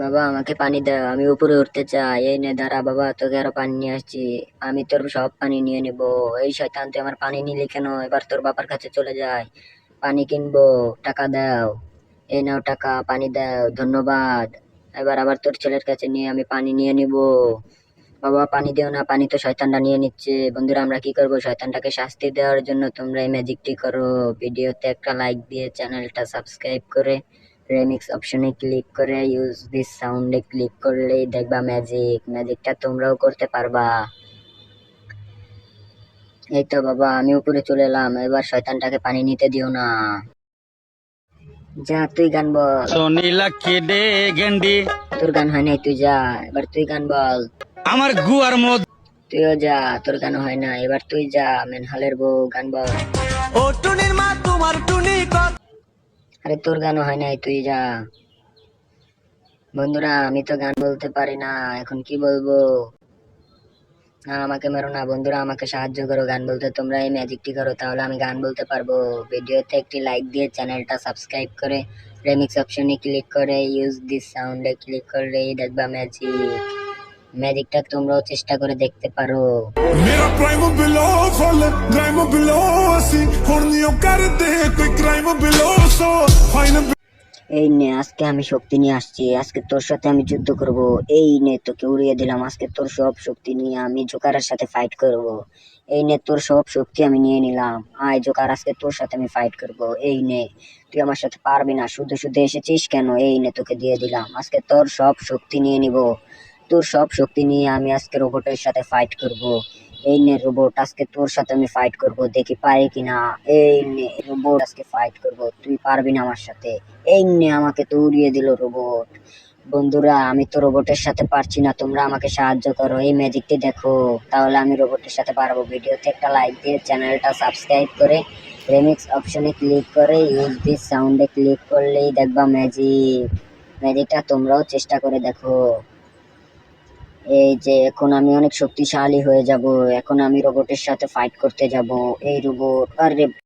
বাবা আমাকে পানি দাও, আমি উপরে উঠতে চাই। এই নে দাঁড়া বাবা, তোকে আরো পানি নিয়ে আসছি। আমি তোর সব পানি নিয়ে নিব। এই শয়তান, তুই আমার পানি নিলি কেন? এবার তোর বাবার কাছে চলে যায়, পানি কিনবো। টাকা দাও। এই নাও টাকা, পানি দাও, ধন্যবাদ। এবার আবার তোর ছেলের কাছে নিয়ে আমি পানি নিয়ে নিব। বাবা পানি দিও না, পানি তো শয়তানটা নিয়ে নিচ্ছে। বন্ধুরা আমরা কি করব? শয়তানটাকে শাস্তি দেওয়ার জন্য তোমরা এই ম্যাজিকটি করো। ভিডিওতে একটা লাইক দিয়ে চ্যানেলটা সাবস্ক্রাইব করে রেমিক্স অপশনে ক্লিক করে ইউজ দিস সাউন্ডে ক্লিক করলেই দেখবা ম্যাজিকটা তোমরাও করতে পারবা। এই তো বাবা আমি উপরে চলে এলাম, এবার শয়তানটাকে পানি নিতে দিও না। যা তুই গান বল। সোনিলা কেডে গেন্ডি তোর গান হয় নাই, তুই যা, এবার তুই গান বল। আমার গুয়ার মধ্যে তুইও যা, তোর গান হয় না, এবার তুই যা। মেনহালের বউ গান বল। ও টুনির মা তোমার টুনি কত আরে তোর গানও হয় নাই, তুই যা। বন্ধুরা আমি তো গান বলতে পারি না, এখন কি বলবো? না আমাকে মেরো না বন্ধুরা, আমাকে সাহায্য করো গান বলতে। তোমরা এই ম্যাজিকটি করো, তাহলে আমি গান বলতে পারবো। ভিডিওতে একটি লাইক দিয়ে চ্যানেলটা সাবস্ক্রাইব করে রেমিক্স অপশনে ক্লিক করে ইউজ দিস সাউন্ডে ক্লিক করলেই দেখবা ম্যাজিকটা তোমরাও চেষ্টা করে দেখতে পারো। मेरा prime below full crime below असी हुण नहीं करदे कोई क्राइम बिलो सो फाइन। এই নে আজকে আমি শক্তি নিয়ে আসছি, আজকে তোর সাথে আমি যুদ্ধ করব। এই নে তোকে উড়িয়ে দিলাম, আজকে তোর সব শক্তি নিয়ে আমি জোকারের সাথে ফাইট করব। এই নে তোর সব শক্তি আমি নিয়ে নিলাম। আয় জোকার, আজকে তোর সাথে আমি ফাইট করব। এই নে, তুই আমার সাথে পারবি না, শুধু শুধু এসেছিস কেন? এই নে তোকে দিয়ে দিলাম, আজকে তোর সব শক্তি নিয়ে নিব। তোর সব শক্তি নিয়ে আমি আজকে রোবটের সাথে ফাইট করব। এই নে রোবট, আজকে তোর সাথে আমি ফাইট করব, দেখি পারি কিনা। এই নে রোবট, আজকে ফাইট করব, তুই পারবি না আমার সাথে। এই নে, আমাকে তো উড়িয়ে দিল রোবট। বন্ধুরা আমি তো রোবটের সাথে পারছি না, তোমরা আমাকে সাহায্য করো, এই ম্যাজিকটি দেখো, তাহলে আমি রোবটের সাথে পারবো। ভিডিওতে একটা লাইক দিয়ে চ্যানেলটা সাবস্ক্রাইব করে রেমিক্স অপশনে ক্লিক করে ইউজ দিস সাউন্ডে ক্লিক করলেই দেখবা ম্যাজিকটা তোমরাও চেষ্টা করে দেখো। এই যে এখন আমি অনেক শক্তিশালী হয়ে যাব, এখন আমি রোবটের সাথে ফাইট করতে যাব। এই রোবট, আরে